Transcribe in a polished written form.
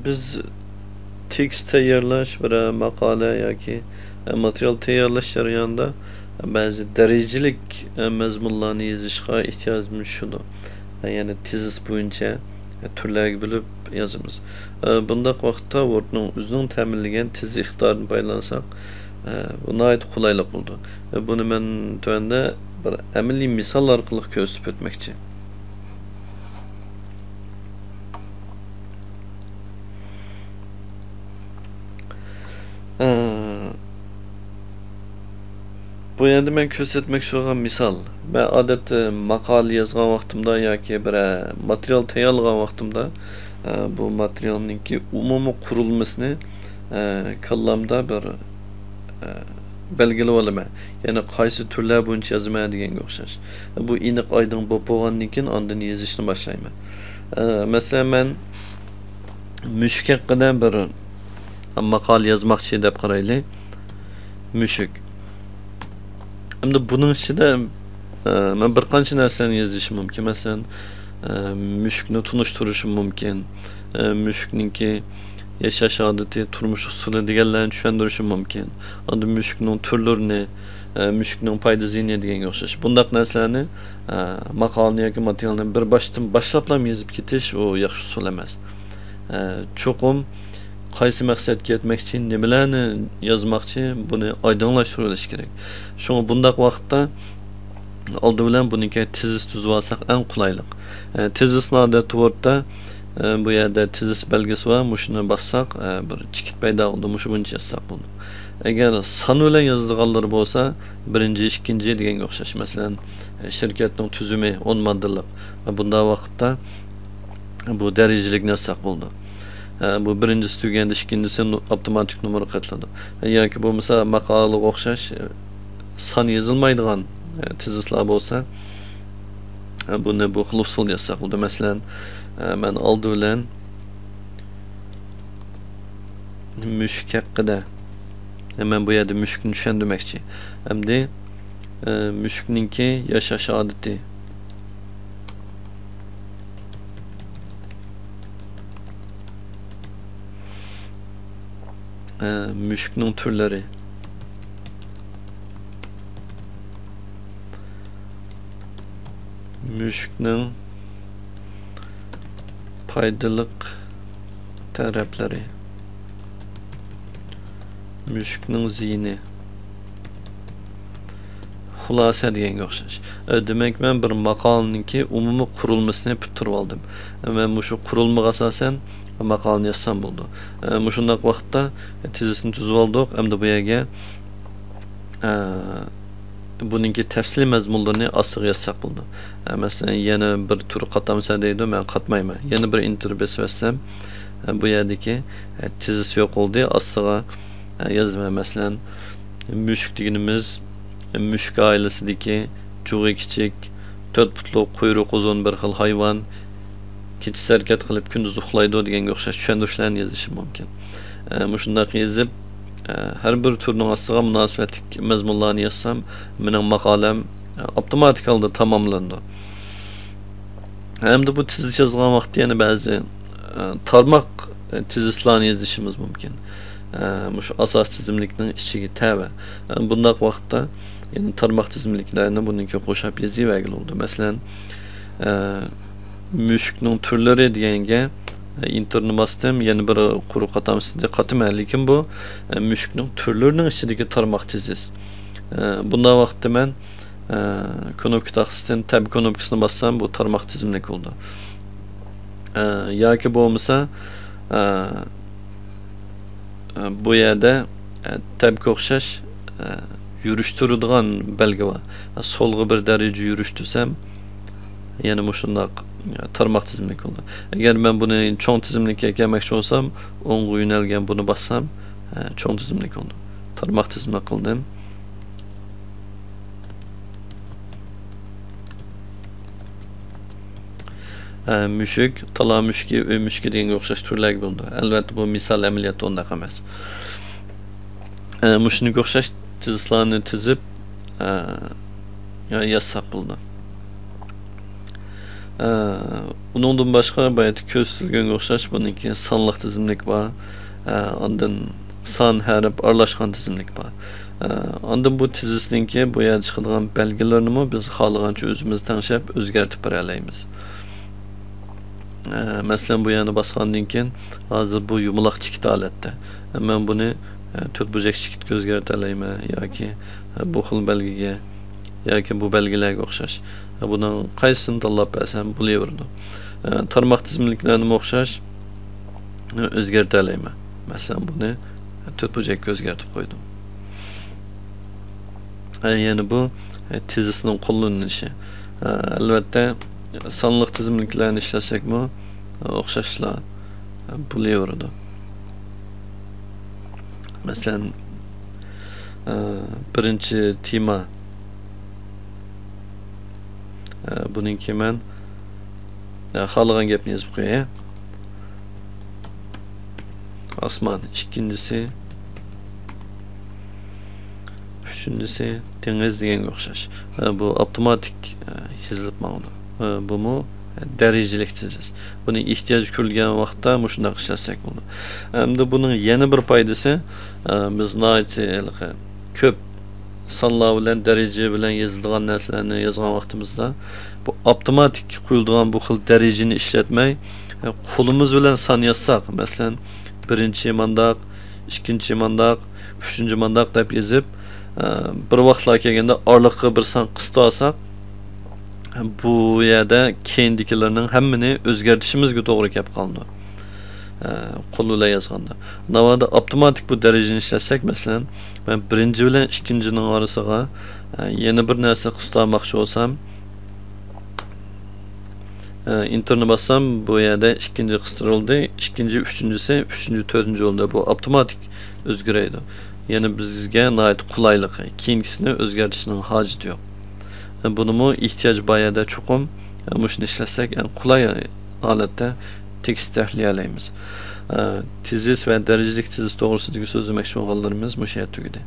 Biz tekst tayyorlash bir maqola yoki material tayyorlash jarayonida ba'zi darajalik mazmunlarni yozishga ehtiyojimiz shuni. Yani tezis bo'yicha turlarga bo'lib yozamiz. Bundaq vaqtda Word'ning o'zining ta'minlagan tez iqtidorini paylansak, bu nihoyat qulaylik bo'ldi. Buni men tövəndə bir amaliy misol orqali ko'rsatib o'tmoqchi. Bu yerda men ko'rsatmoqchi bo'lgan misol, ben odatda maqola yozgan vaqtimda yoki bir material tayyorlagan vaqtimda bu materialninki umumiy qurilmasini kallamda bir belgilab olaman. Yani qaysi turlar bo'yicha yozaman deganga o'xshash. Bu aniq oydin bo'lib bo'lgandan keyin ondan yozishni boshlayman. Masalan, men mushuk haqida bir maqola yozmoqchi deb qaraylik. Mushuk. Endi buning ichida men bir qancha narsani yozishim mumkin. Masalan, mushukni tunishtirishim mumkin. Mushukninki yashash odati, turmush usuli deganlarni tushuntirishim mumkin. Endi mushukning turlarini, mushukning foyda ziyni deganga o'xshash. Bundaq narsalarni maqolani yoki materialni bir boshdan boshlab yozib ketish u yaxshi usul emas. Cho'qim qaysi maqsadga yetmoqchi, nimalarni yozmoqchi, buni oydinlashtirish kerak. Shunga bundaq vaqtda oldi bilan buniki tezis tuzib olsak eng qulaylik. Tezisni odatda Word'da bu yerda tezis belgisi var. Muşunu bassak bir chikit paydo oldu. Muşu buncha yazsak bo'ldi. Agar son bilan yozilganlar bo'lsa, birinchi, ikkinchi deganga o'xshash. Masalan, shirkatning tuzumi 10 moddalar. Bunda vaqtda bu darajalik yazsak bo'ldi. Bu birinchisi tuganda, ikkinchisi avtomatik numara qatladi. Yoki bo'lmasa maqolaga o'xshash son yozilmaydigan tezislar bo'lsa, buni bu xil usul yazsak bo'ldi. Masalan, ben oldi bilan mushuk haqida hemen bu yerda mushukni tushundirmoqchi. Hamda mushukninki yashash odati, mushukning turlari, mushukning faydalık tarafları, mushukning ziyni, xulasa deganga o'xshash. Demak, men bir maqolninki umumiy qurilmasini bitirib oldim. Men shu qurilmaga asosan maqolani yozsam bo'ldi. Shundaq vaqtda tezisni tuzib oldik. Endi bu yerga buningki tafsiliy mazmunlarini ostiga yozsak bo'ldi. Masalan, yana bir tur qatamsa deydi, men qatmayman. Yana bir enter bossam, bu yerdagi tezis yo'q bo'ldi. Ostiga yozaman. Masalan, mushuk deganimiz mushuk oilasidagi jug'i kichik, 4 putli, quyruq uzun bir xil hayvon, kechasi harakat qilib kunduz uxlaydi deganga o'xshash tushuntirishlarni yozishim mumkin. Shundaq yozib her bir turning ostiga munosabatli mazmunlarni yazsam, mening maqolam avtomatik holda tamomlandi. Hamda bu tezis yozgan vaqtda yana ba'zi tarmoq tezislarni yozishimiz mumkin. Shu asos tizimlikning ichiga tava. Bundaq vaqtda yani tarmoq tizimliklarni buningga qo'shib yozavergil bo'ldi. Masalan, mushukning turlari deganga interni bastım, yana bir quruq qatamsizda qatman, lekin bu mushukning turlarining ichidagi tarmoq tezis. Bunda vaqtda men knopka taqsidan tab knopkasini bassam, bu tarmoq tizimlik bo'ldi. Yoki bo'lmasa bu yerda tabga o'xshash yurishtiradigan belgi bor. Solga bir daraja yurishtirsam, yana shundaq tarmoq tizimlik oldu. Eğer ben bunu çoğun tizimlikka kelmoqchi olsam, o'ngga yo'nalgan buni bassam, çoğun tizimlik oldu. Tarmoq tizimlik qildim. Mushuk, tala mushuki, uy mushuki deganga o'xshash turlarga bo'ldi. Albatta bu misol amaliyotda undaq emas. Shunga o'xshash tizislarni tizib yozsak bo'ldi. Uningdan boshqa bayat ko'rsatilganga o'xshash buniki sonliq tizimlik bor. Ondan son harf aralashgan tizimlik bor. Ondan bu tizisninki bu yerda chiqadigan belgilarni biz xohlagancha o'zimiz tanlab o'zgartib bera olamiz. Masalan bu yerni bosgandan keyin hozir bu yumaloq chikit holatda. Men buni to'rt burchak chikitga o'zgartira olaman yoki bu xil belgiga yoki bu belgilarga o'xshash. Bunun qaysini tanlab bersam bo'laveradi. Tarmoq tizimliklarni o'xshash o'zgartira olaman. Masalan buni to'rt burchakka o'zgartib qo'ydim. Yani bu tizisning qo'llanilishi. Albatta sonliq tizimliklarni ishlasakmi o'xshashlar bo'laveradi. Masalan birinchi tema buningki men xohlagan gapni yozib qo'yay. Osmon, ikkinchisi üçüncüsü dengiz deganga o'xshash. Bu avtomatik yozilib ma'lum. Bu mu derecelik tizis. Buni ehtiyoj ko'rilgan vaqtda shunday ishlasak bo'ladi. Hamda buning yana bir foydasi biz ko'p sonlar bilan daraja bilan yozilgan narsalarni yozgan vaqtimizda bu avtomatik qo'yilgan bu xil darajani ishlatmay qo'limiz bilan son yozsak, masalan birinchi mandaq, ikkinchi mandaq, uchinchi mandaq deb yozib bir vaqtlar kelganda orliqqa bir son qisqa olsak bu yerda keyindagilarning hammani o'zgartirishimizga to'g'ri kelib qoldi. Qo'l bilan yozganda. Navada avtomatik bu darajani ishlasak, masalan men birinchi bilan ikkinchining orasiga yana bir narsa qisqarmoqchi bo'lsam, interni bassam bu yerda ikkinchi qisqirildi, ikkinchi, uchinchisi, uchinchi, to'rtinchi oldu. Bu avtomatik o'zgaradi. Yani bizga nəhayət qulaylık. Keyingisini o'zgartirishning hojati yo'q. Bunimi ehtiyoj bayada chuqum mushni ishlasak qulay holatda tekst tahliylaymiz. Tizis va darajalik tizis to'g'risidagi so'zlamoqchi bo'lganlarimiz mush yerda tugadi.